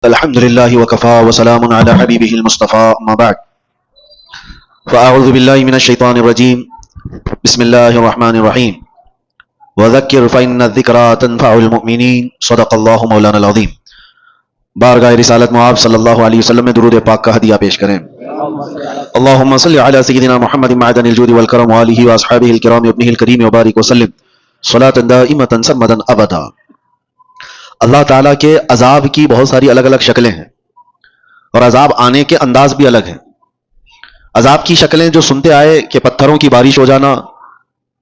الحمد لله وكفى وسلام على حبيبه المصطفى أما بعد فأعوذ بالله من الشيطان الرجيم بسم الله الرحمن الرحيم وذكر فإن الذكرى تنفع المؤمنين صدق الله مولانا العظيم. بارگاہ رسالت معاب صلی اللہ علیہ وسلم میں درود پاک کا ہدیہ پیش کریں. اللهم صل على سيدنا محمد معدن الجود والكرم وآله وأصحابه الكرام وابنه الكريم وبارك وسلم صلاة دائمة سرمدا أبدا. اللہ تعالیٰ کے عذاب کی بہت ساری الگ الگ شکلیں ہیں اور عذاب آنے کے انداز بھی الگ ہیں. عذاب کی شکلیں جو سنتے آئے کہ پتھروں کی بارش ہو جانا،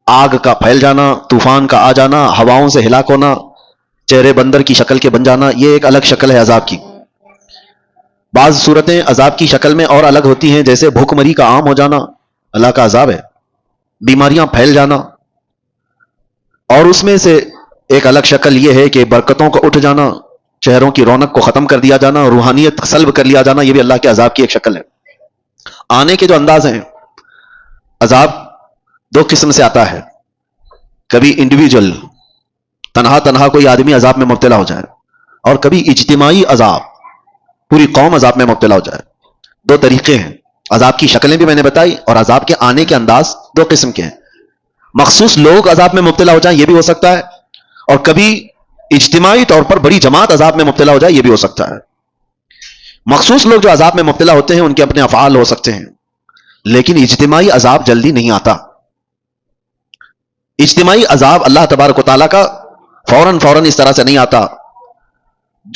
آگ کا پھیل جانا، طوفان کا آ جانا، ہواؤں سے ہلاک ہونا، چہرے بندر کی شکل کے بن جانا، یہ ایک الگ شکل ہے عذاب کی. بعض صورتیں عذاب کی شکل میں اور الگ ہوتی ہیں، جیسے بھوک مری کا عام ہو جانا اللہ کا عذاب ہے، بیماریاں پھیل جانا، اور اس میں سے ایک الگ شکل یہ ہے کہ برکتوں کا اٹھ جانا، چہروں کی رونق کو ختم کر دیا جانا، روحانیت سلب کر لیا جانا، یہ بھی اللہ کے عذاب کی ایک شکل ہے. آنے کے جو انداز ہیں، عذاب دو قسم سے آتا ہے. کبھی انڈیویجول تنہا کوئی آدمی عذاب میں مبتلا ہو جائے، اور کبھی اجتماعی عذاب، پوری قوم عذاب میں مبتلا ہو جائے. دو طریقے ہیں. عذاب کی شکلیں بھی میں نے بتائی، اور عذاب کے آنے کے انداز دو قسم کے ہیں. مخصوص لوگ عذاب میں مبتلا ہو جائیں یہ بھی ہو سکتا ہے، اور کبھی اجتماعی طور پر بڑی جماعت عذاب میں مبتلا ہو جائے یہ بھی ہو سکتا ہے. مخصوص لوگ جو عذاب میں مبتلا ہوتے ہیں ان کے اپنے افعال ہو سکتے ہیں، لیکن اجتماعی عذاب جلدی نہیں آتا. اجتماعی عذاب اللہ تبارک و تعالیٰ کا فوراً اس طرح سے نہیں آتا.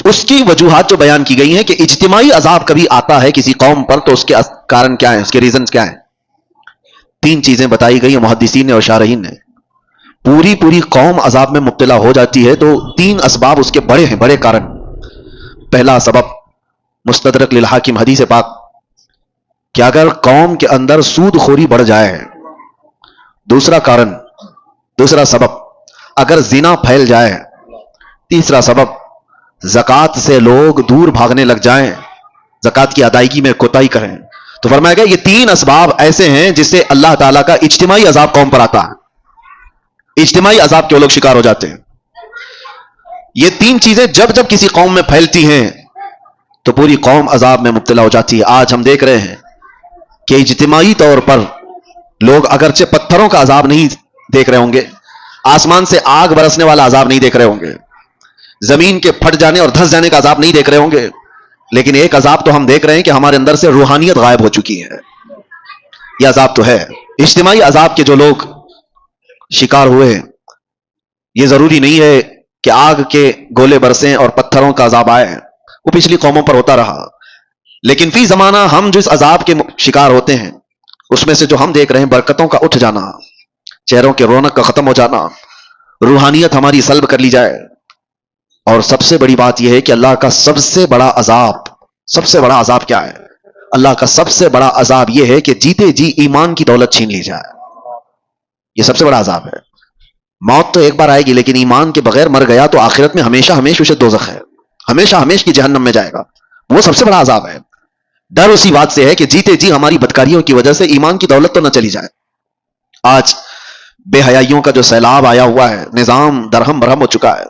اس کی وجوہات جو بیان کی گئی ہیں کہ اجتماعی عذاب کبھی آتا ہے کسی قوم پر، تو اس کے کارن کیا ہیں، اس کے ریزنز کیا ہیں. 3 چیزیں بتائی گئی ہیں محدثین نے اور شارحین نے. پوری قوم عذاب میں مبتلا ہو جاتی ہے تو 3 اسباب اس کے بڑے ہیں، بڑے کارن. پہلا سبب مستدرک للحاکم حدیث پاک کہ اگر قوم کے اندر سود خوری بڑھ جائے. دوسرا سبب اگر زنا پھیل جائے. تیسرا سبب زکوٰۃ سے لوگ دور بھاگنے لگ جائیں، زکوٰۃ کی ادائیگی میں کوتاہی کریں. تو فرمایا گیا یہ 3 اسباب ایسے ہیں جس سے اللہ تعالیٰ کا اجتماعی عذاب قوم پر آتا ہے، اجتماعی عذاب کے لوگ شکار ہو جاتے ہیں. یہ 3 چیزیں جب کسی قوم میں پھیلتی ہیں تو پوری قوم عذاب میں مبتلا ہو جاتی ہے. آج ہم دیکھ رہے ہیں کہ اجتماعی طور پر لوگ اگرچہ پتھروں کا عذاب نہیں دیکھ رہے ہوں گے، آسمان سے آگ برسنے والا عذاب نہیں دیکھ رہے ہوں گے، زمین کے پھٹ جانے اور دھس جانے کا عذاب نہیں دیکھ رہے ہوں گے، لیکن ایک عذاب تو ہم دیکھ رہے ہیں کہ ہمارے اندر سے روحانیت غائب ہو چکی ہے. یہ عذاب تو ہے. اجتماعی عذاب کے جو لوگ شکار ہوئے ہیں، یہ ضروری نہیں ہے کہ آگ کے گولے برسیں اور پتھروں کا عذاب آئے، وہ پچھلی قوموں پر ہوتا رہا. لیکن فی زمانہ ہم جس عذاب کے شکار ہوتے ہیں اس میں سے جو ہم دیکھ رہے ہیں برکتوں کا اٹھ جانا، چہروں کے رونق کا ختم ہو جانا، روحانیت ہماری سلب کر لی جائے. اور سب سے بڑی بات یہ ہے کہ اللہ کا سب سے بڑا عذاب کیا ہے؟ اللہ کا سب سے بڑا عذاب یہ ہے کہ جیتے جی ایمان کی دولت چھین لی جائے. یہ سب سے بڑا عذاب ہے. موت تو ایک بار آئے گی، لیکن ایمان کے بغیر مر گیا تو آخرت میں ہمیشہ اسے دوزخ ہے، ہمیشہ کی جہنم میں جائے گا. وہ سب سے بڑا عذاب ہے. ڈر اسی بات سے ہے کہ جیتے جی ہماری بدکاریوں کی وجہ سے ایمان کی دولت تو نہ چلی جائے. آج بے حیائیوں کا جو سیلاب آیا ہوا ہے، نظام درہم برہم ہو چکا ہے.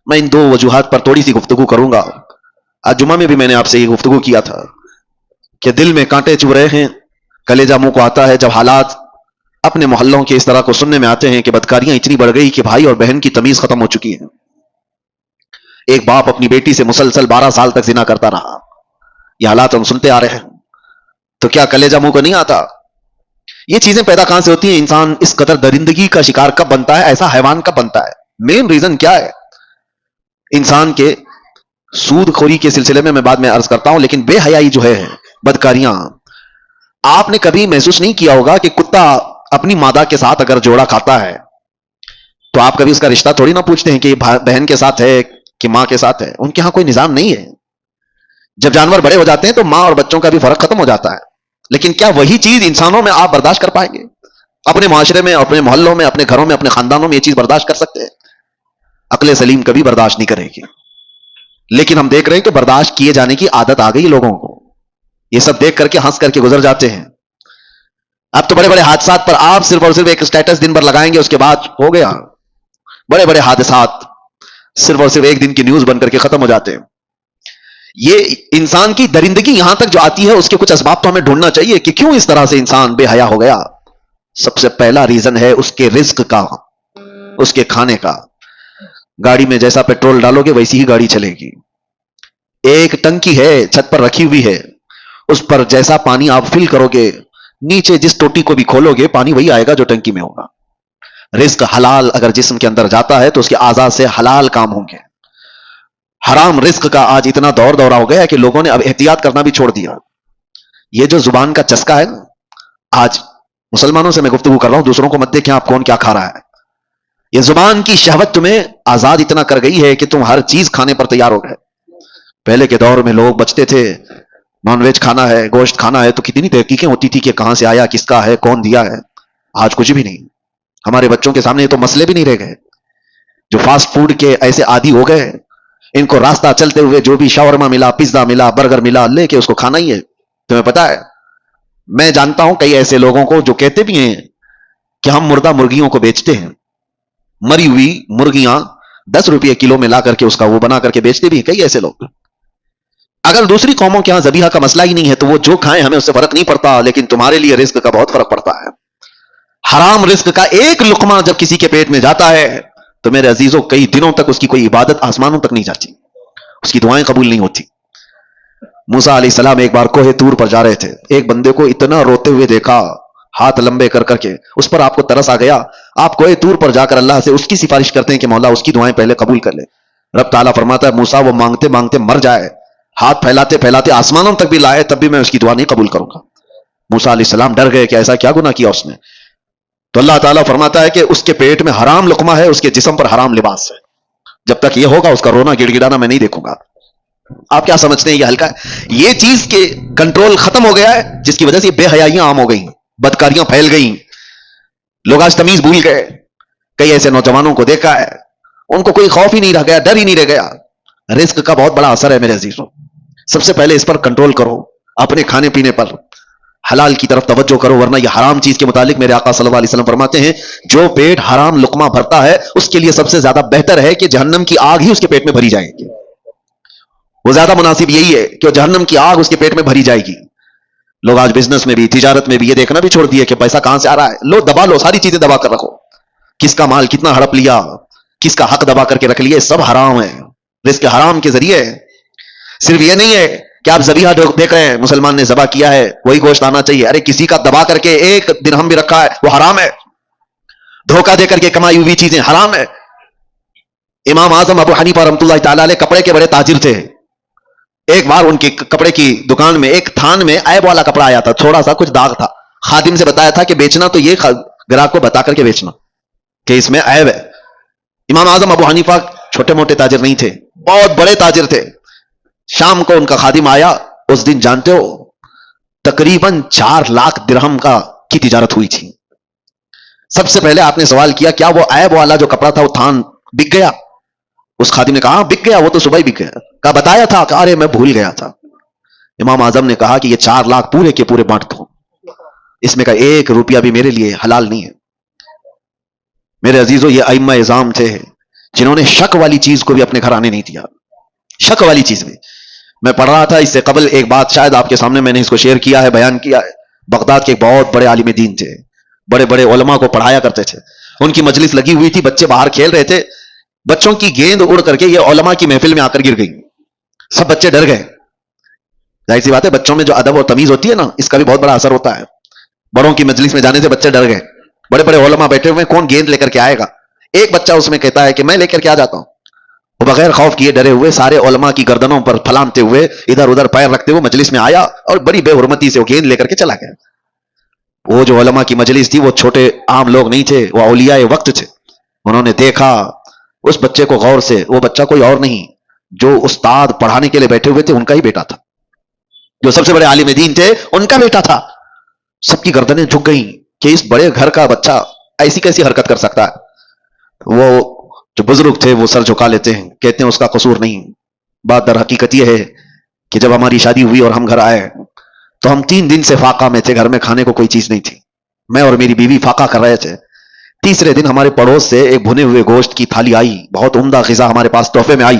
میں ان 2 وجوہات پر تھوڑی سی گفتگو کروں گا. آج جمعہ میں بھی میں نے آپ سے یہ گفتگو کیا تھا کہ دل میں کانٹے چبھ رہے ہیں، کلیجہ منہ کو آتا ہے جب حالات اپنے محلوں کے اس طرح کو سننے میں آتے ہیں کہ بدکاریاں اتنی بڑھ گئی کہ بھائی اور بہن کی تمیز ختم ہو چکی ہے. ایک باپ اپنی بیٹی سے مسلسل 12 سال تک زنا کرتا رہا. یہ حالات ہم سنتے آ رہے ہیں، تو کیا کلیجہ منہ کو نہیں آتا؟ یہ چیزیں پیدا کہاں سے ہوتی ہیں؟ انسان اس قدر درندگی کا شکار کب بنتا ہے، ایسا حیوان کب بنتا ہے؟ مین ریزن کیا ہے؟ انسان کے سود خوری کے سلسلے میں بعد میں عرض کرتا ہوں، لیکن بے حیائی جو ہے، بدکاریاں، آپ نے کبھی محسوس نہیں کیا ہوگا کہ کتا اپنی مادہ کے ساتھ اگر جوڑا کھاتا ہے تو آپ کبھی اس کا رشتہ تھوڑی نہ پوچھتے ہیں کہ یہ بہن کے ساتھ ہے کہ ماں کے ساتھ ہے. ان کے ہاں کوئی نظام نہیں ہے. جب جانور بڑے ہو جاتے ہیں تو ماں اور بچوں کا بھی فرق ختم ہو جاتا ہے. لیکن کیا وہی چیز انسانوں میں آپ برداشت کر پائیں گے؟ اپنے معاشرے میں، اپنے محلوں میں، اپنے گھروں میں، اپنے خاندانوں میں یہ چیز برداشت کر سکتے ہیں؟ عقل سلیم کبھی برداشت نہیں کرے گی. لیکن ہم دیکھ رہے ہیں کہ برداشت کیے جانے کی عادت آ گئی لوگوں کو. یہ سب دیکھ کر کے ہنس کر کے گزر جاتے ہیں. اب تو بڑے حادثات پر آپ صرف اور صرف ایک سٹیٹس دن بھر لگائیں گے، اس کے بعد ہو گیا. بڑے حادثات صرف اور صرف ایک دن کی نیوز بن کر کے ختم ہو جاتے ہیں. یہ انسان کی درندگی یہاں تک جو آتی ہے اس کے کچھ اسباب تو ہمیں ڈھونڈنا چاہیے کہ کیوں اس طرح سے انسان بے حیا ہو گیا. سب سے پہلا ریزن ہے اس کے رزق کا، اس کے کھانے کا. گاڑی میں جیسا پیٹرول ڈالو گے ویسی ہی گاڑی چلے گی. ایک ٹنکی ہے چھت پر رکھی ہوئی ہے، اس پر جیسا پانی آپ فل کرو گے، نیچے جس ٹوٹی کو بھی کھولو گے پانی وہی آئے گا جو ٹنکی میں ہوگا. رزق حلال اگر جسم کے اندر جاتا ہے تو اس کے اعضاء سے حلال کام ہوں گے. حرام رزق کا آج اتنا دور دورہ ہو گیا ہے کہ لوگوں نے اب احتیاط کرنا بھی چھوڑ دیا. یہ جو زبان کا چسکا ہے نا، آج مسلمانوں سے میں گفتگو کر رہا ہوں، دوسروں کو مت دیکھیں آپ کون کیا کھا رہا ہے. یہ زبان کی شہوت تمہیں آزاد اتنا کر گئی ہے کہ تم ہر چیز کھانے پر تیار ہو گئے. پہلے کے دور میں لوگ بچتے تھے، نان ویج کھانا ہے، گوشت کھانا ہے تو کتنی تحقیقیں ہوتی تھی کہ کہاں سے آیا، کس کا ہے، کون دیا ہے. آج کچھ بھی نہیں. ہمارے بچوں کے سامنے تو مسئلے بھی نہیں رہ گئے. جو فاسٹ فوڈ کے ایسے عادی ہو گئے، ان کو راستہ چلتے ہوئے جو بھی شاورما ملا، پیزا ملا، برگر ملا، لے کے اس کو کھانا ہی ہے. تمہیں پتا ہے میں جانتا ہوں کئی ایسے لوگوں کو جو کہتے بھی ہیں کہ ہم مردہ مرغیوں کو بیچتے ہیں. مری ہوئی مرغیاں 10 روپے کلو میں لا کر کے اس کا وہ بنا کر کے بیچتے بھی ہیں کئی ایسے لوگ. اگر دوسری قوموں کے ہاں ذبیحہ کا مسئلہ ہی نہیں ہے تو وہ جو کھائیں ہمیں اس سے فرق نہیں پڑتا، لیکن تمہارے لیے رزق کا بہت فرق پڑتا ہے. حرام رزق کا ایک لقمہ جب کسی کے پیٹ میں جاتا ہے تو میرے عزیزوں کئی دنوں تک اس کی کوئی عبادت آسمانوں تک نہیں جاتی، اس کی دعائیں قبول نہیں ہوتی. موسیٰ علیہ السلام ایک بار کوہ طور پر جا رہے تھے، ایک بندے کو اتنا روتے ہوئے دیکھا، ہاتھ لمبے کر کر کے. اس پر آپ کو ترس آ گیا. آپ کوہ طور پر جا کر اللہ سے اس کی سفارش کرتے ہیں کہ مولا اس کی دعائیں پہلے قبول کر لے. رب تعالیٰ فرماتا ہے موسیٰ وہ مانگتے مانگتے مر جائے، ہاتھ پھیلاتے پھیلاتے آسمانوں تک بھی لائے، تب بھی میں اس کی دعا نہیں قبول کروں گا. موسیٰ علیہ السلام ڈر گئے کہ ایسا کیا گناہ کیا اس نے. تو اللہ تعالیٰ فرماتا ہے کہ اس کے پیٹ میں حرام لقمہ ہے، اس کے جسم پر حرام لباس ہے. جب تک یہ ہوگا اس کا رونا گڑ گڑانا میں نہیں دیکھوں گا. آپ کیا سمجھتے ہیں یہ ہلکا ہے؟ یہ چیز کے کنٹرول ختم ہو گیا ہے، جس کی وجہ سے بے حیائیاں عام ہو گئیں، بدکاریاں پھیل گئیں، لوگ آج تمیز بھول گئے. کئی ایسے نوجوانوں کو دیکھا ہے ان کو کوئی خوف ہی نہیں رہ گیا، ڈر ہی نہیں رہ گیا. رزق کا بہت بڑا اثر ہے میرے عزیزوں. سب سے پہلے اس پر کنٹرول کرو، اپنے کھانے پینے پر حلال کی طرف توجہ کرو، ورنہ یہ حرام چیز کے متعلق میرے آقا صلی اللہ علیہ وسلم فرماتے ہیں جو پیٹ حرام لقمہ بھرتا ہے اس کے لیے سب سے زیادہ بہتر ہے کہ جہنم کی آگ ہی اس کے پیٹ میں بھری جائے گی. وہ زیادہ مناسب یہی ہے کہ جہنم کی آگ اس کے پیٹ میں بھری جائے گی. لوگ آج بزنس میں بھی، تجارت میں بھی یہ دیکھنا بھی چھوڑ دیے کہ پیسہ کہاں سے آ رہا ہے. لو دبا لو، ساری چیزیں دبا کر رکھو. کس کا مال کتنا ہڑپ لیا، کس کا حق دبا کر کے رکھ لیا، سب حرام ہے. رزق حرام کے ذریعے. صرف یہ نہیں ہے کہ آپ ذبیحہ دیکھ رہے ہیں، مسلمان نے ذبح کیا ہے وہی گوشت آنا چاہیے. ارے کسی کا دبا کر کے ایک درہم بھی رکھا ہے وہ حرام ہے. دھوکہ دے کر کے کمائی ہوئی چیزیں حرام ہے. امام اعظم ابو حنیفہ رحمۃ اللہ تعالی علیہ کپڑے کے بڑے تاجر تھے. ایک بار ان کی کپڑے کی دکان میں ایک تھان میں عیب والا کپڑا آیا تھا، تھوڑا سا کچھ داغ تھا. خادم سے بتایا تھا کہ بیچنا تو یہ گراہک کو بتا کر کے بیچنا کہ اس میں عیب ہے. امام اعظم ابو حنیفہ چھوٹے موٹے تاجر نہیں تھے، بہت بڑے تاجر تھے. شام کو ان کا خادم آیا. اس دن جانتے ہو تقریباً 4 لاکھ درہم کی تجارت ہوئی تھی. سب سے پہلے آپ نے سوال کیا کیا وہ عیب والا جو کپڑا تھا وہ تھان بک گیا؟ اس خادم نے کہا بک گیا، وہ تو صبح ہی بک گیا. کہا بتایا تھا؟ کہا ارے میں بھول گیا تھا. امام اعظم نے کہا کہ یہ 4 لاکھ پورے کے پورے بانٹ دو، اس میں کا 1 روپیہ بھی میرے لیے حلال نہیں ہے. میرے عزیزوں یہ ائمہ اعظام تھے جنہوں نے شک والی چیز کو بھی اپنے گھر آنے نہیں دیا. شک والی چیز بھی. میں پڑھ رہا تھا اس سے قبل ایک بات، شاید آپ کے سامنے میں نے اس کو شیئر کیا ہے، بیان کیا ہے. بغداد کے ایک بہت بڑے عالم دین تھے، بڑے بڑے علماء کو پڑھایا کرتے تھے. ان کی مجلس لگی ہوئی تھی، بچے باہر کھیل رہے تھے. بچوں کی گیند اڑ کر کے یہ علماء کی محفل میں آ کر گر گئی. سب بچے ڈر گئے. ظاہر سی بات ہے بچوں میں جو ادب اور تمیز ہوتی ہے نا، اس کا بھی بہت بڑا اثر ہوتا ہے. بڑوں کی مجلس میں جانے سے بچے ڈر گئے. بڑے بڑے علماء بیٹھے ہوئے، کون گیند لے کر کے آئے گا؟ ایک بچہ اس میں کہتا ہے کہ میں لے کر کے آ جاتا ہوں. وہ بغیر خوف کیے ڈرے ہوئے سارے علماء کی گردنوں پر پھلانتے ہوئے ادھر ادھر پیر رکھتے ہوئے مجلس میں آیا اور بڑی بے حرمتی سے وہ گیند لے کر کے چلا گیا. وہ جو علماء کی مجلس تھی وہ چھوٹے عام لوگ نہیں تھے، وہ اولیاء وقت تھے. انہوں نے دیکھا اس بچے کو غور سے. وہ بچہ کوئی اور نہیں، جو استاد پڑھانے کے لیے بیٹھے ہوئے تھے ان کا ہی بیٹا تھا، جو سب سے بڑے عالم دین تھے ان کا بیٹا تھا. سب کی گردنیں جھک گئیں کہ اس بڑے گھر کا بچہ ایسی کیسی حرکت کر سکتا ہے. وہ جو بزرگ تھے وہ سر جھکا لیتے ہیں، کہتے ہیں اس کا قصور نہیں. بات در حقیقت یہ ہے کہ جب ہماری شادی ہوئی اور ہم گھر آئے تو ہم 3 دن سے فاقہ میں تھے، گھر میں کھانے کو کوئی چیز نہیں تھی. میں اور میری بیوی فاقہ کر رہے تھے. تیسرے دن ہمارے پڑوس سے ایک بھنے ہوئے گوشت کی تھالی آئی، بہت عمدہ غذا ہمارے پاس تحفے میں آئی.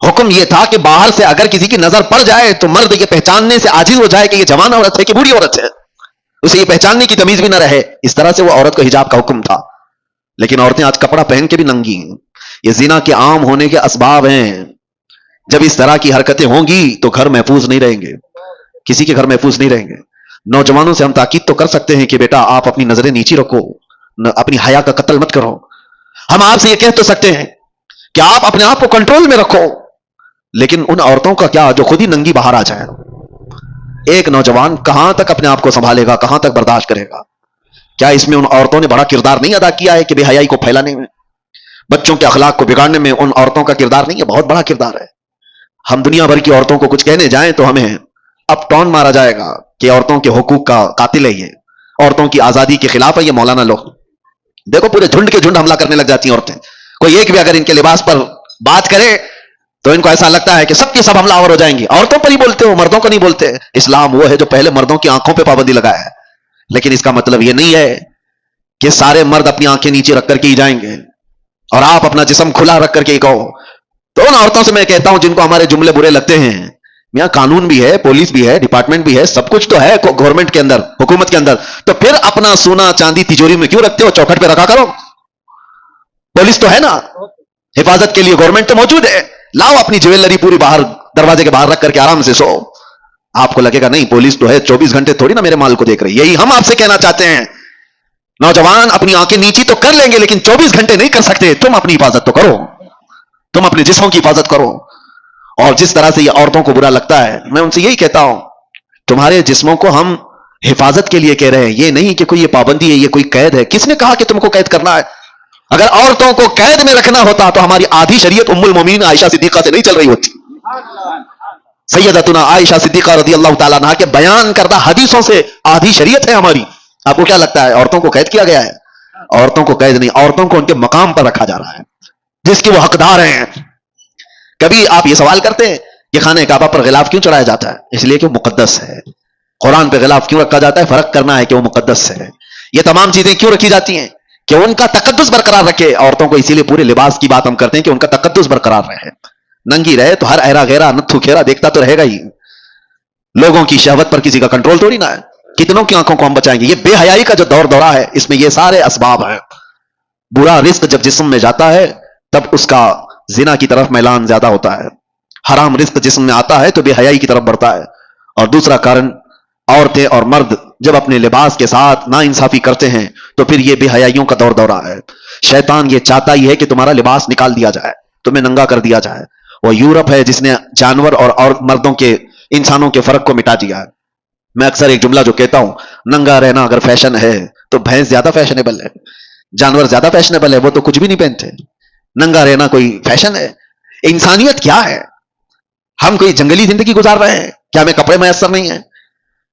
حکم یہ تھا کہ باہر سے اگر کسی کی نظر پڑ جائے تو مرد یہ پہچاننے سے عاجز ہو جائے کہ یہ جوان عورت ہے کہ بوڑھی عورت ہے، اسے یہ پہچاننے کی تمیز بھی نہ رہے. اس طرح سے وہ عورت کو حجاب کا حکم تھا. لیکن عورتیں آج کپڑا پہن کے بھی ننگی ہیں. یہ زنا کے عام ہونے کے اسباب ہیں. جب اس طرح کی حرکتیں ہوں گی تو گھر محفوظ نہیں رہیں گے، کسی کے گھر محفوظ نہیں رہیں گے. نوجوانوں سے ہم تاکید تو کر سکتے ہیں کہ بیٹا آپ اپنی نظریں نیچی رکھو، اپنی حیا کا قتل مت کرو. ہم آپ سے یہ کہہ تو سکتے ہیں کہ آپ اپنے آپ کو کنٹرول میں رکھو. لیکن ان عورتوں کا کیا جو خود ہی ننگی باہر آ جائے؟ ایک نوجوان کہاں تک اپنے آپ کو سنبھالے گا، کہاں تک برداشت کرے گا؟ کیا اس میں ان عورتوں نے بڑا کردار نہیں ادا کیا ہے کہ بے حیائی کو پھیلانے میں، بچوں کے اخلاق کو بگاڑنے میں ان عورتوں کا کردار نہیں ہے؟ بہت بڑا کردار ہے. ہم دنیا بھر کی عورتوں کو کچھ کہنے جائیں تو ہمیں اب ٹون مارا جائے گا کہ عورتوں کے حقوق کا قاتل ہے، یہ عورتوں کی آزادی کے خلاف ہے یہ مولانا لوگ. دیکھو پورے جھنڈ کے جھنڈ حملہ کرنے لگ جاتی ہیں عورتیں. کوئی ایک بھی اگر ان کے لباس پر بات کرے تو ان کو ایسا لگتا ہے کہ سب کی سب حملہ آور ہو جائیں گی. عورتوں پر ہی بولتے ہو، مردوں کو نہیں بولتے. اسلام وہ ہے جو پہلے مردوں کی آنکھوں پہ پابندی لگایا ہے. لیکن اس کا مطلب یہ نہیں ہے کہ سارے مرد اپنی آنکھیں نیچے رکھ کر کے ہی جائیں گے اور آپ اپنا جسم کھلا رکھ کر کے ہی کہو. تو ان عورتوں سے میں کہتا ہوں جن کو ہمارے جملے برے لگتے ہیں، یہاں قانون بھی ہے، پولیس بھی ہے، ڈپارٹمنٹ بھی ہے، سب کچھ تو ہے گورنمنٹ کے اندر، حکومت کے اندر. تو پھر اپنا سونا چاندی تجوری میں کیوں رکھتے ہو؟ چوکھٹ پہ رکھا کرو. پولیس تو ہے نا، حفاظت کے لیے گورنمنٹ تو موجود ہے. لاؤ اپنی جویلری پوری باہر دروازے کے باہر رکھ کر کے آرام سے سو. آپ کو لگے گا نہیں پولیس تو ہے، 24 گھنٹے تھوڑی نا میرے مال کو دیکھ رہی. یہی ہم آپ سے کہنا چاہتے ہیں. نوجوان اپنی آنکھیں نیچی تو کر لیں گے لیکن 24 گھنٹے نہیں کر سکتے. تم اپنی حفاظت تو کرو، تم اپنے جسموں کی حفاظت کرو. اور جس طرح سے یہ عورتوں کو برا لگتا ہے، میں ان سے یہی کہتا ہوں تمہارے جسموں کو ہم حفاظت کے لیے کہہ رہے ہیں، یہ نہیں کہ کوئی یہ پابندی ہے، یہ کوئی قید ہے. کس نے کہا کہ تم کو قید کرنا ہے؟ اگر عورتوں کو قید میں رکھنا ہوتا تو ہماری آدھی شریعت ام المومنین عائشہ صدیقہ سے نہیں چل رہی ہوتی. سیدتنا عائشہ صدیقہ رضی اللہ تعالیٰ عنہا کے بیان کردہ حدیثوں سے آدھی شریعت ہے ہماری. آپ کو کیا لگتا ہے عورتوں کو قید کیا گیا ہے؟ عورتوں کو قید نہیں، عورتوں کو ان کے مقام پر رکھا جا رہا ہے جس کی وہ حقدار ہیں. کبھی آپ یہ سوال کرتے ہیں کہ خانہ کعبہ پر غلاف کیوں چڑھایا جاتا ہے؟ اس لیے کہ وہ مقدس ہے. قرآن پہ غلاف کیوں رکھا جاتا ہے؟ فرق کرنا ہے کہ وہ مقدس ہے. یہ تمام چیزیں کیوں رکھی جاتی ہیں؟ کہ ان کا تقدس برقرار رکھے عورتوں کو. اسی لیے پورے لباس کی بات ہم کرتے ہیں کہ ان کا تقدس برقرار رہے. ننگی رہے تو ہر ایرا غیرہ نتھو کھیرا دیکھتا تو رہے گا ہی. لوگوں کی شہوت پر کسی کا کنٹرول تھوڑی نہ ہے. کتنوں کی آنکھوں کو ہم بچائیں گے؟ یہ بے حیائی کا جو دور دورہ ہے اس میں یہ سارے اسباب ہیں. برا رزق جب جسم میں جاتا ہے تب اس کا زنا کی طرف میلان زیادہ ہوتا ہے. حرام رزق جسم میں آتا ہے تو بے حیائی کی طرف بڑھتا ہے. اور دوسرا کارن، عورتیں اور مرد جب اپنے لباس کے ساتھ نا انصافی کرتے ہیں تو پھر یہ بے حیائیوں کا دور دورہ ہے. شیطان یہ چاہتا ہی ہے کہ تمہارا لباس نکال دیا جائے، تمہیں ننگا کر دیا جائے. وہ یورپ ہے جس نے جانور اور مردوں کے، انسانوں کے فرق کو مٹا دیا ہے. میں اکثر ایک جملہ جو کہتا ہوں، ننگا رہنا اگر فیشن ہے تو بھینس زیادہ فیشنیبل ہے، جانور زیادہ فیشنیبل ہے، وہ تو کچھ بھی نہیں پہنتے. ننگا رہنا کوئی فیشن ہے؟ انسانیت کیا ہے؟ ہم کوئی جنگلی زندگی گزار رہے ہیں؟ کیا ہمیں کپڑے میسر نہیں ہیں؟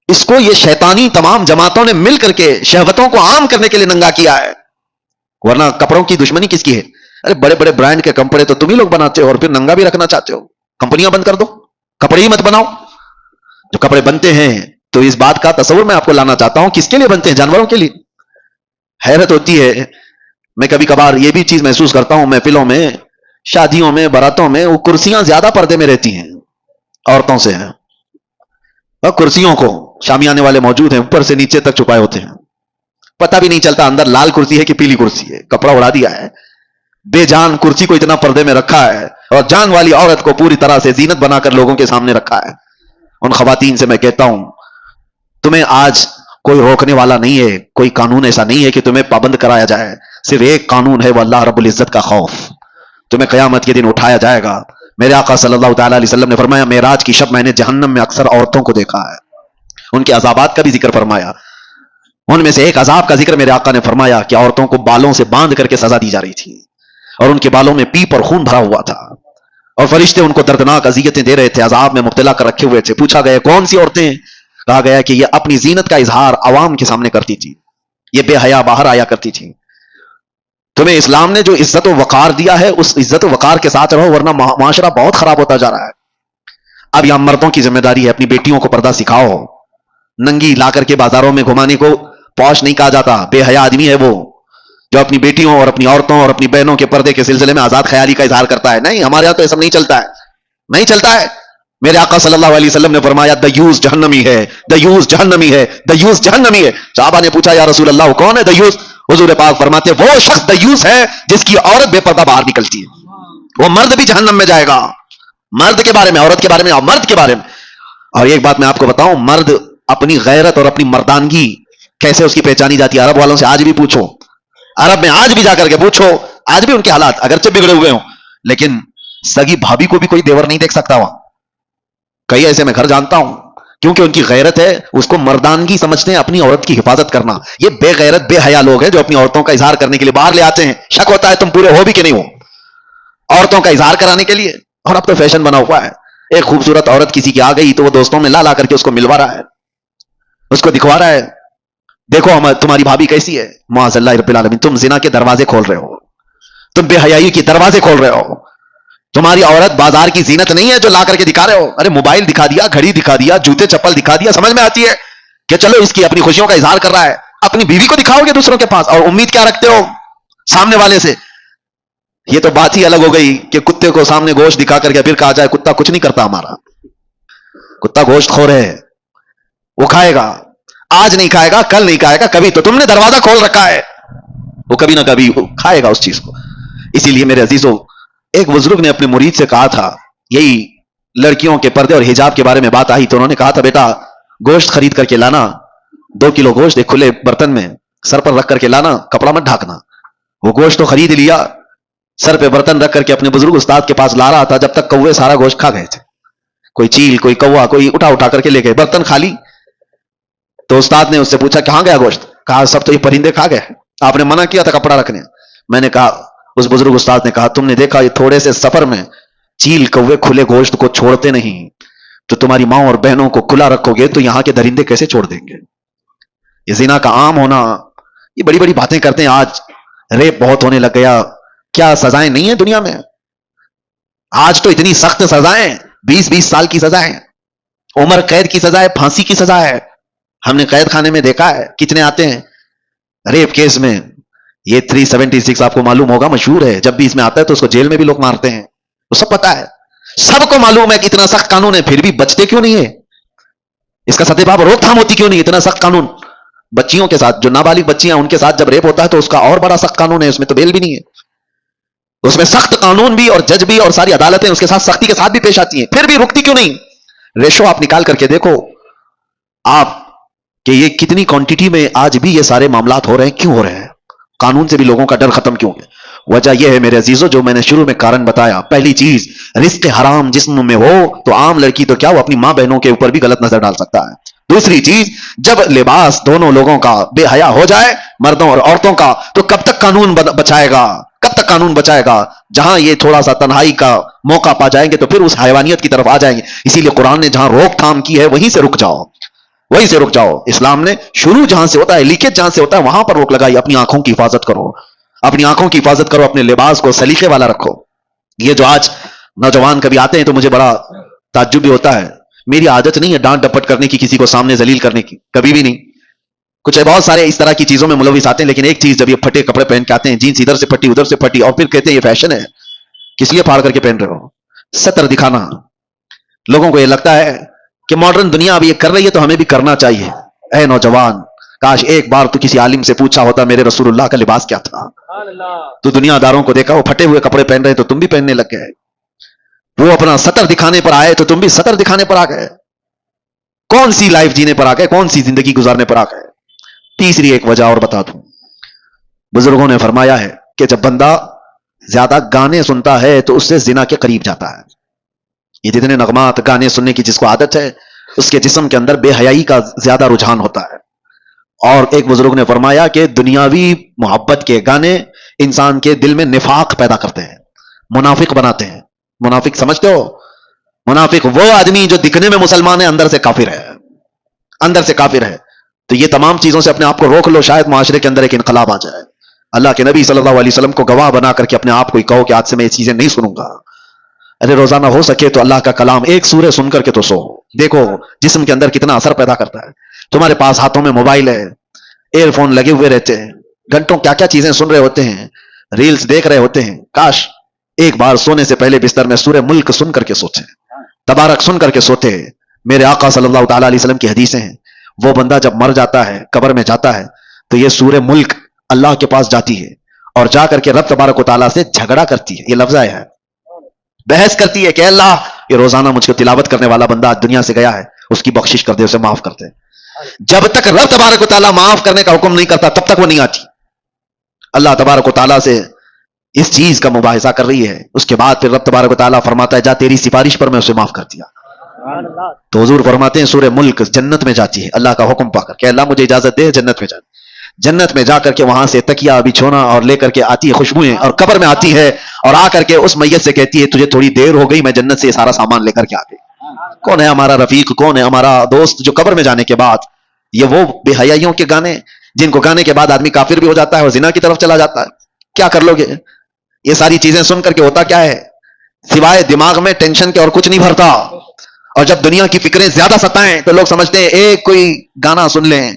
اس کو یہ شیطانی تمام جماعتوں نے مل کر کے شہوتوں کو عام کرنے کے لیے ننگا کیا ہے. ورنہ کپڑوں کی دشمنی کس کی ہے؟ ارے بڑے بڑے برانڈ کے کپڑے تو تم ہی لوگ بناتے ہو اور پھر ننگا بھی رکھنا چاہتے ہو. کمپنیاں بند کر دو، کپڑے ہی مت بناؤ. جو کپڑے بنتے ہیں تو اس بات کا تصور میں آپ کو لانا چاہتا ہوں کس کے لیے بنتے ہیں؟ جانوروں کے لیے. حیرت ہوتی ہے، میں کبھی کبھار یہ بھی چیز محسوس کرتا ہوں محفلوں میں، شادیوں میں، باراتوں میں، وہ کرسیاں زیادہ پردے میں رہتی ہیں عورتوں سے ہیں. اور کرسیوں کو شامیانے والے موجود ہیں، اوپر سے نیچے تک چھپائے ہوتے ہیں، پتہ بھی نہیں چلتا اندر لال کرسی ہے کہ پیلی کرسی ہے. کپڑا اڑا دیا ہے، بے جان کرسی کو اتنا پردے میں رکھا ہے اور جان والی عورت کو پوری طرح سے زینت بنا کر لوگوں کے سامنے رکھا ہے. ان خواتین سے میں کہتا ہوں تمہیں آج کوئی روکنے والا نہیں ہے، کوئی قانون ایسا نہیں ہے کہ تمہیں پابند کرایا جائے. صرف ایک قانون ہے، وہ اللہ رب العزت کا خوف. تمہیں قیامت کے دن اٹھایا جائے گا. میرے آقا صلی اللہ تعالی علیہ وسلم نے فرمایا معراج کی شب میں نے جہنم میں اکثر عورتوں کو دیکھا ہے. ان کے عذابات کا بھی ذکر فرمایا. ان میں سے ایک عذاب کا ذکر میرے آقا نے فرمایا کہ عورتوں کو بالوں سے باندھ کر کے سزا دی جا رہی تھی اور ان کے بالوں میں پیپ اور خون بھرا ہوا تھا اور فرشتے ان کو دردناک اذیتیں دے رہے تھے، عذاب میں مبتلا کر رکھے ہوئے تھے. پوچھا گیا کون سی عورتیں؟ کہا گیا کہ یہ اپنی زینت کا اظہار عوام کے سامنے کرتی تھی، یہ بے حیا باہر آیا کرتی تھی. تمہیں اسلام نے جو عزت و وقار دیا ہے اس عزت و وقار کے ساتھ رہو، ورنہ معاشرہ بہت خراب ہوتا جا رہا ہے. اب یہاں مردوں کی ذمہ داری ہے، اپنی بیٹیوں کو پردہ سکھاؤ. ننگی لا کر کے بازاروں میں گھمانے کو پوش نہیں کہا جاتا. بے حیا آدمی ہے وہ جو اپنی بیٹیوں اور اپنی عورتوں اور اپنی بہنوں کے پردے کے سلسلے میں آزاد خیالی کا اظہار کرتا ہے. نہیں، ہمارے یہاں تو ایسا نہیں چلتا ہے. نہیں چلتا ہے. میرے آقا صلی اللہ علیہ وسلم نے فرمایا دیوس جہنمی ہے، دیوس جہنمی ہے، دیوس جہنمی ہے. صحابہ نے پوچھا یا رسول اللہ کون ہے دیوس؟ حضور پاک فرماتے وہ شخص دیوس ہے جس کی عورت بے پردہ باہر نکلتی ہے، وہ مرد بھی جہنم میں جائے گا. مرد کے بارے میں، عورت کے بارے میں اور مرد کے بارے میں. اور ایک بات میں آپ کو بتاؤں، مرد اپنی غیرت اور اپنی مردانگی کیسے اس کی پہچانی جاتی ہے؟ عرب والوں سے آج بھی پوچھو، عرب میں آج بھی جا کر کے پوچھو، آج بھی ان کے حالات اگرچہ بگڑے ہوئے ہوں لیکن سگی بھابھی کو بھی کوئی دیور نہیں دیکھ سکتا وہاں. کئی ایسے میں گھر جانتا ہوں، کیونکہ ان کی غیرت ہے، اس کو مردانگی سمجھتے ہیں اپنی عورت کی حفاظت کرنا. یہ بے غیرت بے حیا لوگ ہیں جو اپنی عورتوں کا اظہار کرنے کے لیے باہر لے آتے ہیں. شک ہوتا ہے تم پورے ہو بھی کہ نہیں ہو عورتوں کا اظہار کرانے کے لیے. اور اب تو فیشن بنا ہوا ہے، ایک خوبصورت عورت کسی کی آ گئی تو وہ دوستوں میں لا لا کر کے اس کو ملوا رہا ہے، اس کو دکھوا رہا ہے دیکھو تمہاری بھابھی کیسی ہے. معاذ اللہ رب العالمین، تم زنا کے دروازے کھول رہے ہو، تم بے حیائی کے دروازے کھول رہے ہو. تمہاری عورت بازار کی زینت نہیں ہے جو لا کر کے دکھا رہے ہو. ارے موبائل دکھا دیا، گھڑی دکھا دیا، جوتے چپل دکھا دیا، سمجھ میں آتی ہے کہ چلو اس کی اپنی خوشیوں کا اظہار کر رہا ہے. اپنی بیوی کو دکھاؤ گے دوسروں کے پاس اور امید کیا رکھتے ہو سامنے والے سے؟ یہ تو بات ہی الگ ہو گئی کہ کتے کو سامنے گوشت دکھا کر کے پھر کہا جائے کتا کچھ نہیں کرتا ہمارا. کتا گوشت خور ہے، وہ کھائے گا، آج نہیں کھائے گا، کل نہیں کھائے گا، کبھی تو تم نے دروازہ کھول رکھا ہے، وہ کبھی نہ کبھی کھائے گا اس چیز کو. اسی لیے میرے عزیزوں، ایک بزرگ نے اپنے مرید سے کہا تھا، یہی لڑکیوں کے پردے اور حجاب کے بارے میں بات آئی تو انہوں نے کہا تھا بیٹا گوشت خرید کر کے لانا، 2 کلو گوشت ایک کھلے برتن میں سر پر رکھ کر کے لانا، کپڑا مت ڈھانکنا. وہ گوشت تو خرید لیا، سر پہ برتن رکھ کر کے اپنے بزرگ استاد کے پاس لا رہا تھا، جب تک کوے سارا گوشت کھا گئے تھے. کوئی چیل، کوئی کوا، کوئی اٹھا کر کے لے گئے، برتن خالی. تو استاد نے اس سے پوچھا کہاں گیا گوشت؟ کہا سب تو یہ پرندے کھا گئے، آپ نے منع کیا تھا کپڑا رکھنے. میں نے کہا، اس بزرگ استاد نے کہا تم نے دیکھا یہ تھوڑے سے سفر میں چیل کوے کھلے گوشت کو چھوڑتے نہیں، تو تمہاری ماں اور بہنوں کو کھلا رکھو گے تو یہاں کے درندے کیسے چھوڑ دیں گے؟ یہ زنا کا عام ہونا، یہ بڑی بڑی باتیں کرتے ہیں. آج ریپ بہت ہونے لگ گیا، کیا سزائیں نہیں ہیں دنیا میں؟ آج تو اتنی سخت سزائیں، 20 سال کی سزائیں، عمر قید کی سزائیں، پھانسی کی سزا ہے. ہم نے قید خانے میں دیکھا ہے کتنے آتے ہیں ریپ کیس میں. یہ 376 آپ کو معلوم ہوگا، مشہور ہے. جب بھی اس میں آتا ہے تو اس کو جیل میں بھی لوگ مارتے ہیں، وہ سب پتا ہے، سب کو معلوم ہے کہ اتنا سخت قانون ہے، پھر بھی بچتے کیوں نہیں ہے؟ اس کا سدباب روک تھام ہوتی کیوں نہیں؟ اتنا سخت قانون بچیوں کے ساتھ، جو نابالغ بچیاں ان کے ساتھ جب ریپ ہوتا ہے تو اس کا اور بڑا سخت قانون ہے، اس میں تو بیل بھی نہیں ہے. اس میں سخت قانون بھی اور جج بھی اور ساری عدالتیں اس کے ساتھ سختی کے ساتھ بھی پیش آتی ہیں، پھر بھی رکتی کیوں نہیں؟ ریشو آپ نکال کر کے دیکھو آپ کہ یہ کتنی کوانٹٹی میں آج بھی یہ سارے معاملات ہو رہے ہیں. کیوں ہو رہے ہیں؟ قانون سے بھی لوگوں کا ڈر ختم کیوں ہے؟ وجہ یہ ہے میرے عزیزوں، جو میں نے شروع میں کارن بتایا. پہلی چیز، رزق حرام جسم میں ہو تو عام لڑکی تو کیا وہ اپنی ماں بہنوں کے اوپر بھی غلط نظر ڈال سکتا ہے. دوسری چیز، جب لباس دونوں لوگوں کا بے حیا ہو جائے، مردوں اور عورتوں کا، تو کب تک قانون بچائے گا؟ کب تک قانون بچائے گا؟ جہاں یہ تھوڑا سا تنہائی کا موقع پا جائیں گے تو پھر اس حیوانیت کی طرف آ جائیں گے. اسی لیے قرآن نے جہاں روک تھام کی ہے وہیں سے رک جاؤ، وہیں سے رک جاؤ. اسلام نے شروع جہاں سے ہوتا ہے، لیکیج جہاں سے ہوتا ہے، وہاں پر روک لگائی. اپنی آنکھوں کی حفاظت کرو، اپنی آنکھوں کی حفاظت کرو، اپنے لباس کو سلیقے والا رکھو. یہ جو آج نوجوان کبھی آتے ہیں تو مجھے بڑا تعجب بھی ہوتا ہے. میری عادت نہیں ہے ڈانٹ ڈپٹ کرنے کی، کسی کو سامنے ذلیل کرنے کی، کبھی بھی نہیں. کچھ بہت سارے اس طرح کی چیزوں میں ملوث آتے ہیں، لیکن ایک چیز، جب یہ پھٹے کپڑے پہن کے آتے ہیں، جینس ادھر سے پھٹی ادھر سے پھٹی، اور پھر کہتے ہیں یہ فیشن ہے، کس لیے پھاڑ کر کے پہن رہے ہو؟ ستر دکھانا. لوگوں کو یہ لگتا ہے کہ ماڈرن دنیا اب یہ کر رہی ہے تو ہمیں بھی کرنا چاہیے. اے نوجوان، کاش ایک بار تو کسی عالم سے پوچھا ہوتا میرے رسول اللہ کا لباس کیا تھا. تو دنیا داروں کو دیکھا وہ پھٹے ہوئے کپڑے پہن رہے تو تم بھی پہننے لگ گئے. وہ اپنا سطر دکھانے پر آئے تو تم بھی سطر دکھانے پر آ گئے. کون سی لائف جینے پر آ گئے؟ کون سی زندگی گزارنے پر آ گئے؟ تیسری ایک وجہ اور بتا دوں، بزرگوں نے فرمایا ہے کہ جب بندہ زیادہ گانے سنتا ہے تو اس سے زنا کے قریب جاتا ہے. یہ جتنے نغمات، گانے سننے کی جس کو عادت ہے، اس کے جسم کے اندر بے حیائی کا زیادہ رجحان ہوتا ہے. اور ایک بزرگ نے فرمایا کہ دنیاوی محبت کے گانے انسان کے دل میں نفاق پیدا کرتے ہیں، منافق بناتے ہیں. منافق سمجھتے ہو؟ منافق وہ آدمی جو دکھنے میں مسلمان ہے، اندر سے کافر ہے، اندر سے کافر ہے. تو یہ تمام چیزوں سے اپنے آپ کو روک لو، شاید معاشرے کے اندر ایک انقلاب آ جائے. اللہ کے نبی صلی اللہ علیہ وسلم کو گواہ بنا کر کے اپنے آپ کو کہو کہ آج سے میں یہ چیزیں نہیں سنوں گا. ارے روزانہ ہو سکے تو اللہ کا کلام ایک سورہ سن کر کے تو سو. دیکھو جسم کے اندر کتنا اثر پیدا کرتا ہے. تمہارے پاس ہاتھوں میں موبائل ہے، ایئر فون لگے ہوئے رہتے ہیں، گھنٹوں کیا کیا چیزیں سن رہے ہوتے ہیں، ریلز دیکھ رہے ہوتے ہیں. کاش ایک بار سونے سے پہلے بستر میں سورہ ملک سن کر کے سوتے، تبارک سن کر کے سوتے۔ میرے آقا صلی اللہ تعالی علیہ وسلم کی حدیثیں ہیں، وہ بندہ جب مر جاتا ہے، قبر میں جاتا ہے، تو یہ سورہ ملک اللہ کے پاس جاتی ہے اور جا کر کے رب تبارک و تعالیٰ سے جھگڑا کرتی ہے، یہ لفظ آیا ہے، بحث کرتی ہے کہ اللہ یہ روزانہ مجھ کو تلاوت کرنے والا بندہ آج دنیا سے گیا ہے، اس کی بخشش کر دے، اسے معاف کر دے۔ جب تک رب تبارک و تعالیٰ معاف کرنے کا حکم نہیں کرتا تب تک وہ نہیں آتی۔ اللہ تبارک و تعالیٰ سے اس چیز کا مباحثہ کر رہی ہے، اس کے بعد پھر رب تبارک و تعالیٰ فرماتا ہے جا تیری سفارش پر میں اسے معاف کر دیا۔ تو حضور فرماتے ہیں سورہ ملک جنت میں جاتی ہے اللہ کا حکم پا کر کہ اللہ مجھے اجازت دے جنت میں جانے۔ جنت میں جا کر کے وہاں سے تکیا بچھونا اور لے کر کے آتی ہے خوشبوئیں، اور قبر میں آتی ہے اور آ کر کے اس میت سے کہتی ہے تجھے تھوڑی دیر ہو گئی، میں جنت سے یہ سارا سامان لے کر کے آ گئی۔ کون ہے ہمارا رفیق، کون ہے ہمارا دوست جو قبر میں جانے کے بعد، یہ وہ بے حیائیوں کے گانے جن کو گانے کے بعد آدمی کافر بھی ہو جاتا ہے اور زنا کی طرف چلا جاتا ہے۔ کیا کر لو گے؟ یہ ساری چیزیں سن کر کے ہوتا کیا ہے، سوائے دماغ میں ٹینشن کے اور کچھ نہیں بھرتا۔ اور جب دنیا کی فکریں زیادہ ستائیں تو لوگ سمجھتے ہیں ایک کوئی گانا سن لیں،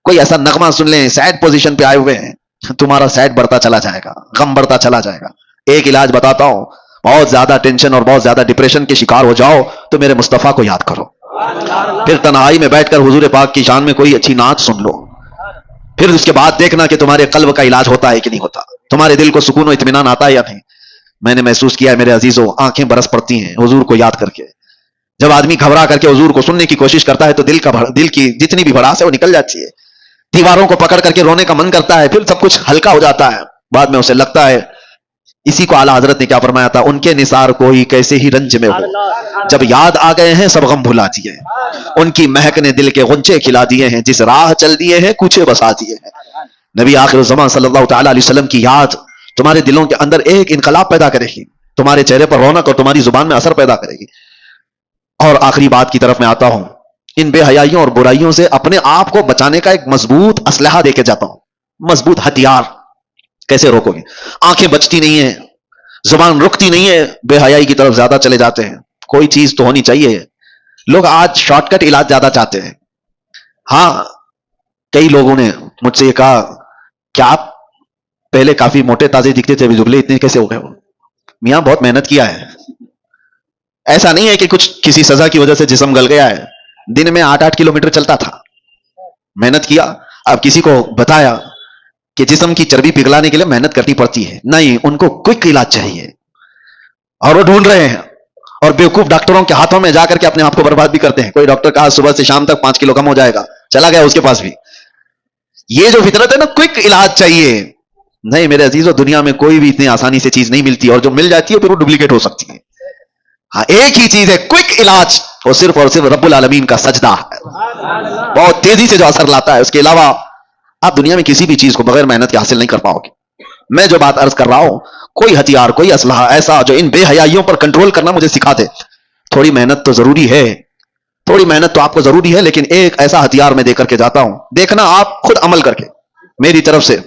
کوئی ایسا نغمہ سن لیں، سیڈ پوزیشن پہ آئے ہوئے ہیں، تمہارا سیڈ بڑھتا چلا جائے گا، غم بڑھتا چلا جائے گا۔ ایک علاج بتاتا ہوں، بہت زیادہ ٹینشن اور بہت زیادہ ڈپریشن کے شکار ہو جاؤ تو میرے مصطفیٰ کو یاد کرو، پھر تنہائی میں بیٹھ کر حضور پاک کی شان میں کوئی اچھی نعت سن لو، پھر اس کے بعد دیکھنا کہ تمہارے قلب کا علاج ہوتا ہے کہ نہیں ہوتا، تمہارے دل کو سکون و اطمینان آتا ہے یا نہیں۔ میں نے محسوس کیا ہے میرے عزیزوں، آنکھیں برس پڑتی ہیں حضور کو یاد کر کے۔ جب آدمی گھبرا کر کے حضور کو سننے کی کوشش کرتا ہے تو دل کی جتنی بھی بھڑاس ہے وہ نکل جاتی ہے، دیواروں کو پکڑ کر کے رونے کا من کرتا ہے، پھر سب کچھ ہلکا ہو جاتا ہے۔ بعد میں اسے لگتا ہے، اسی کو اعلیٰ حضرت نے کیا فرمایا تھا، ان کے نثار کو ہی کیسے ہی رنج میں ہو، جب یاد آ گئے ہیں سب غم بھلا دیے، ان کی مہک نے دل کے غنچے کھلا دیے ہیں، جس راہ چل دیے ہیں کوچے بسا دیے ہیں۔ نبی آخر الزمان صلی اللہ تعالی علیہ وسلم کی یاد تمہارے دلوں کے اندر ایک انقلاب پیدا کرے گی، تمہارے چہرے پر رونق اور تمہاری زبان میں اثر پیدا کرے گی۔ اور آخری بات کی طرف میں آتا ہوں، ان بے حیائیوں اور برائیوں سے اپنے آپ کو بچانے کا ایک مضبوط اسلحہ دے کے جاتا ہوں، مضبوط ہتھیار۔ کیسے روکو گے؟ آنکھیں بچتی نہیں ہیں، زبان رکتی نہیں ہے، بے حیائی کی طرف زیادہ چلے جاتے ہیں۔ کوئی چیز تو ہونی چاہیے، لوگ آج شارٹ کٹ علاج زیادہ چاہتے ہیں۔ ہاں، کئی لوگوں نے مجھ سے یہ کہا کہ آپ پہلے کافی موٹے تازے دکھتے تھے، ابھی دبلے اتنے کیسے ہو گئے ہو؟ میاں بہت محنت کیا ہے، ایسا نہیں ہے کہ کچھ کسی سزا کی وجہ سے جسم گل گیا ہے، دن میں 8-8 کلومیٹر چلتا تھا، محنت کیا۔ اب کسی کو بتایا کہ جسم کی چربی پگھلانے کے لیے محنت کرنی پڑتی ہے، نہیں، ان کو کوئک علاج چاہیے اور وہ ڈھونڈ رہے ہیں، اور بیوقوف ڈاکٹروں کے ہاتھوں میں جا کر کے اپنے آپ کو برباد بھی کرتے ہیں۔ کوئی ڈاکٹر کہا صبح سے شام تک 5 کلو کم ہو جائے گا، چلا گیا اس کے پاس بھی۔ یہ جو فطرت ہے نا، کوئک علاج چاہیے، نہیں میرے عزیزو، دنیا میں کوئی بھی اتنی آسانی سے چیز نہیں ملتی، اور جو مل جاتی ہے پھر وہ ڈپلیکیٹ ہو سکتی ہے۔ ہاں، ایک ہی چیز ہے کوئک علاج، وہ صرف اور صرف رب العالمین کا سجدہ ہے، بہت تیزی سے جو اثر لاتا ہے۔ اس کے علاوہ آپ دنیا میں کسی بھی چیز کو بغیر محنت کے حاصل نہیں کر پاؤ گے۔ میں جو بات عرض کر رہا ہوں، کوئی ہتھیار، کوئی اسلحہ ایسا جو ان بے حیائیوں پر کنٹرول کرنا مجھے سکھا دے۔ تھوڑی محنت تو ضروری ہے، تھوڑی محنت تو آپ کو ضروری ہے، لیکن ایک ایسا ہتھیار میں دے کر کے جاتا ہوں، دیکھنا آپ خود عمل کر کے میری طرف سے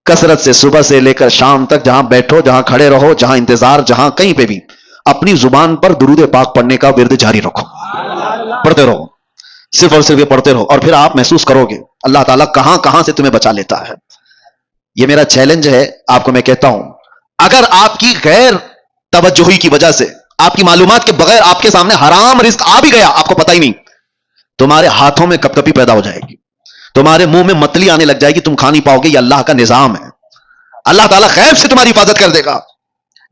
کثرت سے صبح سے لے کر شام تک، جہاں بیٹھو، جہاں کھڑے رہو، جہاں انتظار، جہاں کہیں پہ بھی، اپنی زبان پر درود پاک پڑھنے کا ورد جاری رکھو، پڑھتے رہو، صرف اور صرف یہ پڑھتے رہو، اور پھر آپ محسوس کرو گے اللہ تعالیٰ کہاں کہاں سے تمہیں بچا لیتا ہے۔ یہ میرا چیلنج ہے آپ کو، میں کہتا ہوں اگر آپ کی غیر توجہی کی وجہ سے، آپ کی معلومات کے بغیر آپ کے سامنے حرام رزق آ بھی گیا، آپ کو پتہ ہی نہیں، تمہارے ہاتھوں میں کپ کپی پیدا ہو جائے گی، تمہارے منہ میں متلی آنے لگ جائے گی، تم کھا نہیں پاؤ گے۔ یہ اللہ کا نظام ہے، اللہ تعالیٰ غیب سے تمہاری حفاظت کر دے گا،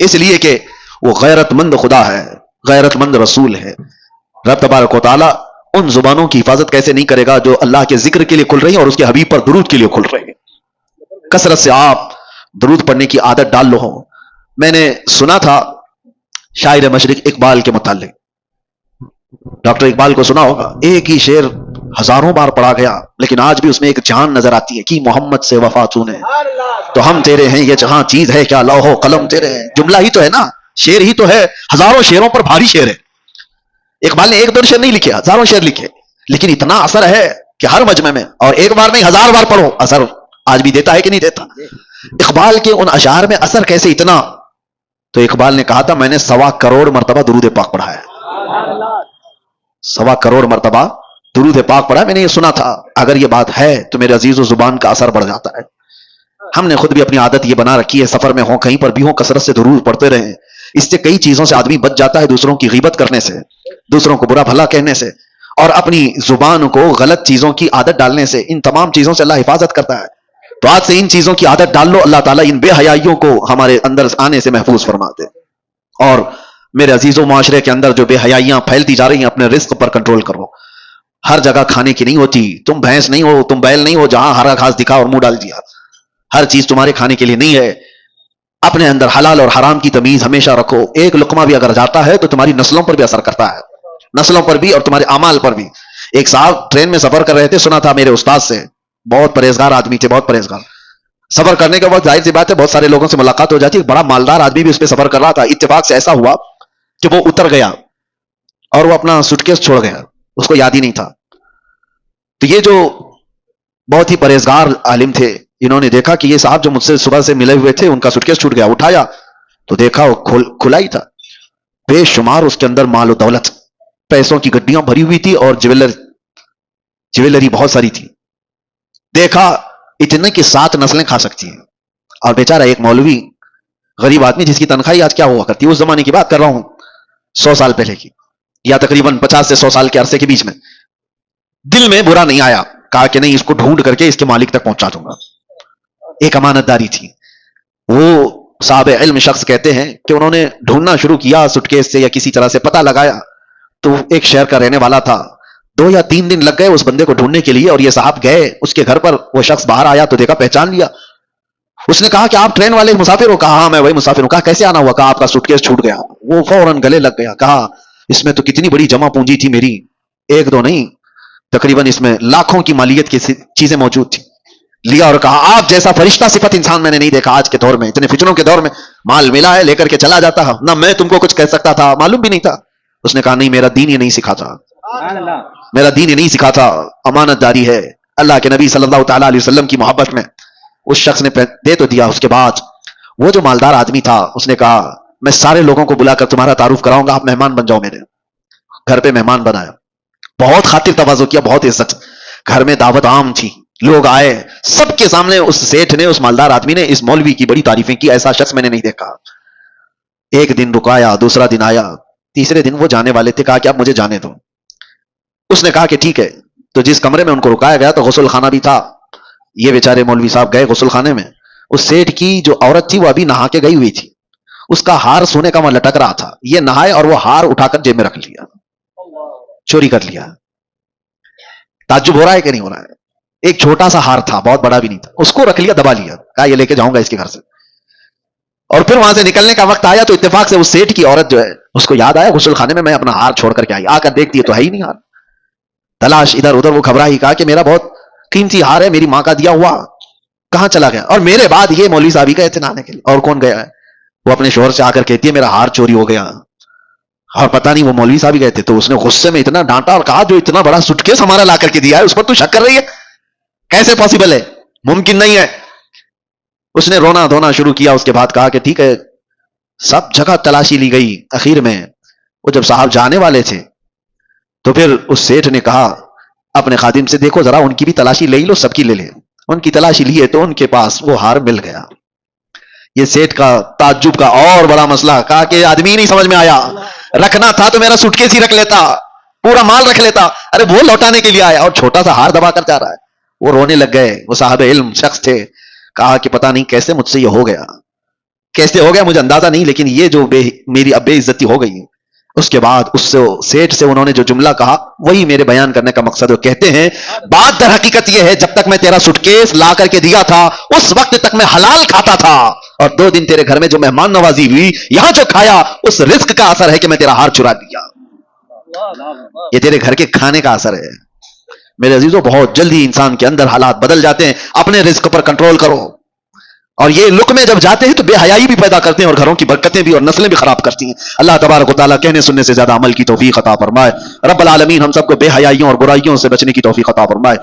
اس لیے کہ وہ غیرت مند خدا ہے، غیرت مند رسول ہے۔ رب تبارک و تعالیٰ ان زبانوں کی حفاظت کیسے نہیں کرے گا جو اللہ کے ذکر کے لیے کھل رہی ہیں اور اس کے حبیب پر درود کے لیے کھل رہے ہیں۔ کثرت سے آپ درود پڑھنے کی عادت ڈال لو۔ میں نے سنا تھا شاعر مشرق اقبال کے متعلق، ڈاکٹر اقبال کو سنا ہوگا، ایک ہی شعر ہزاروں بار پڑھا گیا لیکن آج بھی اس میں ایک جان نظر آتی ہے کہ محمد سے وفا تو نے، تو ہم تیرے ہیں، یہ جہاں چیز ہے کیا لوح و قلم تیرے ہیں۔ جملہ ہی تو ہے نا، شعر ہی تو ہے، ہزاروں شعروں پر بھاری شعر ہے۔ اقبال نے ایک دو شعر نہیں لکھے، ہزاروں شعر لکھے، لیکن اتنا اثر ہے کہ ہر مجمع میں، اور ایک بار نہیں 1000 بار پڑھو، اثر آج بھی دیتا ہے کہ نہیں دیتا۔ اقبال کے ان اشعار میں اثر کیسے اتنا؟ تو اقبال نے کہا تھا میں نے 1.25 کروڑ مرتبہ درود پاک پڑھا ہے، 1.25 کروڑ مرتبہ درود پاک پڑھا ہے۔ میں نے یہ سنا تھا، اگر یہ بات ہے تو میرے عزیز و زبان کا اثر بڑھ جاتا ہے۔ ہم نے خود بھی اپنی عادت یہ بنا رکھی ہے، سفر میں ہوں کہیں پر بھی ہوں کثرت سے درود پڑھتے رہیں. اس سے کئی چیزوں سے آدمی بچ جاتا ہے، دوسروں کی غیبت کرنے سے، دوسروں کو برا بھلا کہنے سے، اور اپنی زبان کو غلط چیزوں کی عادت ڈالنے سے. ان تمام چیزوں سے اللہ حفاظت کرتا ہے. تو آج سے ان چیزوں کی عادت ڈال لو، اللہ تعالیٰ ان بے حیائیوں کو ہمارے اندر آنے سے محفوظ فرماتے. اور میرے عزیزوں، معاشرے کے اندر جو بے حیائیاں پھیلتی جا رہی ہیں، اپنے رزق پر کنٹرول کرو. ہر جگہ کھانے کی نہیں ہوتی. تم بھینس نہیں ہو، تم بیل نہیں ہو جہاں ہرا گھاس دکھا اور منہ ڈال دیا. ہر چیز تمہارے کھانے کے لیے نہیں ہے. اپنے اندر حلال اور حرام کی تمیز ہمیشہ رکھو. ایک لقمہ بھی اگر جاتا ہے تو تمہاری نسلوں پر بھی اثر کرتا ہے، نسلوں پر بھی اور تمہارے اعمال پر بھی. ایک صاحب ٹرین میں سفر کر رہے تھے، سنا تھا میرے استاد سے، بہت پرہیزگار آدمی تھے، بہت پرہیزگار. سفر کرنے کے بعد ظاہر سی بات ہے بہت سارے لوگوں سے ملاقات ہو جاتی ہے. بڑا مالدار آدمی بھی اس پہ سفر کر رہا تھا. اتفاق سے ایسا ہوا کہ وہ اتر گیا اور وہ اپنا سوٹکیس چھوڑ گیا، اس کو یاد ہی نہیں تھا. تو یہ جو بہت ہی پرہیزگار عالم تھے، انہوں نے دیکھا کہ یہ صاحب جو مجھ سے صبح سے ملے ہوئے تھے ان کا سوٹکیس چھوٹ گیا. اٹھایا تو دیکھا وہ کھلا ہی تھا. بے شمار اس کے اندر مال و دولت، پیسوں کی گڈیاں بھری ہوئی تھی اور جویلری بہت ساری تھی. دیکھا اتنے کی 7 نسلیں کھا سکتی ہیں. اور بیچارہ ایک مولوی غریب آدمی جس کی تنخواہ آج کیا ہوا کرتی ہے، اس زمانے کی بات کر رہا ہوں، 100 سال پہلے کی، یا تقریباً 50 سے 100 سال کے عرصے کے بیچ میں. دل میں برا نہیں آیا، کہا کہ نہیں، اس کو ڈھونڈ کر کے اس کے مالک تک پہنچا دوں گا. ایک امانت داری تھی. وہ صاحب علم شخص کہتے ہیں کہ انہوں نے ڈھونڈنا شروع کیا سٹکیس سے یا کسی طرح سے پتہ لگایا تو ایک شہر کا رہنے والا تھا. 2 یا 3 دن لگ گئے اس بندے کو ڈھونڈنے کے لیے. اور یہ صاحب گئے اس کے گھر پر، وہ شخص باہر آیا تو دیکھا، پہچان لیا. اس نے کہا کہ آپ ٹرین والے مسافر ہو؟ کہا ہاں میں وہی مسافر ہوں. کہا کیسے آنا ہوا؟ کہا آپ کا سوٹکیس چھوٹ گیا. وہ فوراً گلے لگ گیا. کہا اس میں تو کتنی بڑی جمع پونجی تھی میری، 1-2 نہیں، تقریباً اس میں لاکھوں کی مالیت کی چیزیں موجود تھی. لیا اور کہا آپ جیسا فرشتہ صفت انسان میں نے نہیں دیکھا آج کے دور میں، اتنے فتنوں کے دور میں. مال ملا ہے، لے کر کے چلا جاتا ہے نہ. میں تم کو کچھ کہہ سکتا تھا، معلوم بھی نہیں تھا. اس نے کہا نہیں، میرا دین یہ نہیں سکھاتا، میرا دین یہ نہیں سکھاتا. امانت داری ہے. اللہ کے نبی صلی اللہ تعالیٰ علیہ وسلم کی محبت میں اس شخص نے دے تو دیا. اس کے بعد وہ جو مالدار آدمی تھا اس نے کہا میں سارے لوگوں کو بلا کر تمہارا تعارف کراؤں گا، آپ مہمان بن جاؤ. میرے گھر پہ مہمان بنایا، بہت خاطر تواضع کیا، بہت عزت. گھر میں دعوت عام تھی، لوگ آئے، سب کے سامنے اس سیٹھ نے، اس مالدار آدمی نے اس مولوی کی بڑی تعریفیں کی. ایسا شخص میں نے نہیں دیکھا. ایک دن رکایا، دوسرا دن آیا، تیسرے دن وہ جانے والے تھے. کہا کہ اب مجھے جانے دو. اس نے کہا کہ ٹھیک ہے. تو جس کمرے میں ان کو رکایا گیا تو غسل خانہ بھی تھا. یہ بیچارے مولوی صاحب گئے غسل خانے میں. اس سیٹھ کی جو عورت تھی وہ ابھی نہا کے گئی ہوئی تھی. اس کا ہار سونے کا وہاں لٹک رہا تھا. یہ نہائے اور وہ ہار اٹھا کر جیب میں رکھ لیا، چوری کر لیا. تعجب ہو رہا ہے کہ نہیں ہو رہا ہے؟ ایک چھوٹا سا ہار تھا، بہت بڑا بھی نہیں تھا. اس کو رکھ لیا، دبا لیا. کہا یہ لے کے جاؤں گا اس کے گھر سے. اور پھر وہاں سے نکلنے کا وقت آیا تو اتفاق سے اس سیٹھ کی عورت جو ہے اس کو یاد آیا غسل خانے میں اپنا ہار چھوڑ کر کے آئی. آ کر دیکھتی ہے تو ہے ہی نہیں ہار. تلاش ادھر ادھر. وہ گھبرائی، کہا کہ میرا بہت قیمتی ہار ہے، میری ماں کا دیا ہوا، کہاں چلا گیا؟ اور میرے بعد یہ مولوی صاحب ہی گئے تھے نہانے کے لیے. اور کون گیا ہے؟ وہ اپنے شوہر سے آ کر کہتی ہے میرا ہار چوری ہو گیا. اور پتہ نہیں وہ مولوی صاحب ہی گئے تھے. تو اس نے غصے میں اتنا ڈانٹا اور کہا جو اتنا بڑا سٹکیس ہمارا لا کر کے دیا ہے اس پر تو شک کر رہی ہے؟ کیسے پاسبل ہے؟ ممکن نہیں ہے. اس نے رونا دھونا شروع کیا. اس کے بعد کہا کہ ٹھیک ہے. سب جگہ تلاشی لی گئی. اخیر میں وہ جب صاحب جانے والے تھے تو پھر اس سیٹھ نے کہا اپنے خادم سے دیکھو ذرا ان کی بھی تلاشی لے لو، سب کی لے لے. ان کی تلاشی لیے تو ان کے پاس وہ ہار مل گیا. یہ سیٹھ کا تعجب کا اور بڑا مسئلہ. کہا کہ آدمی نہیں سمجھ میں آیا، رکھنا تھا تو میرا سوٹکیس ہی رکھ لیتا، پورا مال رکھ لیتا. ارے وہ لوٹانے کے لیے آیا اور چھوٹا سا ہار دبا کر جا رہا ہے. وہ رونے لگ گئے. وہ صاحب علم شخص تھے. کہا کہ پتہ نہیں کیسے مجھ سے یہ ہو گیا، کیسے ہو گیا مجھے اندازہ نہیں، لیکن یہ جو میری اب بے عزتی ہو گئی. اس کے بعد اس سے سیٹھ سے انہوں نے جو جملہ کہا وہی میرے بیان کرنے کا مقصد. وہ کہتے ہیں بات در حقیقت یہ ہے جب تک میں تیرا سٹکیس لا کر کے دیا تھا اس وقت تک میں حلال کھاتا تھا، اور 2 دن تیرے گھر میں جو مہمان نوازی ہوئی، یہاں جو کھایا اس رزق کا اثر ہے کہ میں تیرا ہار چرا دیا. یہ تیرے گھر کے کھانے کا اثر ہے. میرے عزیزوں بہت جلدی انسان کے اندر حالات بدل جاتے ہیں. اپنے رزق پر کنٹرول کرو. اور یہ لقمے جب جاتے ہیں تو بے حیائی بھی پیدا کرتے ہیں اور گھروں کی برکتیں بھی اور نسلیں بھی خراب کرتی ہیں. اللہ تبارک و تعالیٰ کہنے سننے سے زیادہ عمل کی توفیق عطا فرمائے. رب العالمین ہم سب کو بے حیائیوں اور برائیوں سے بچنے کی توفیق عطا فرمائے.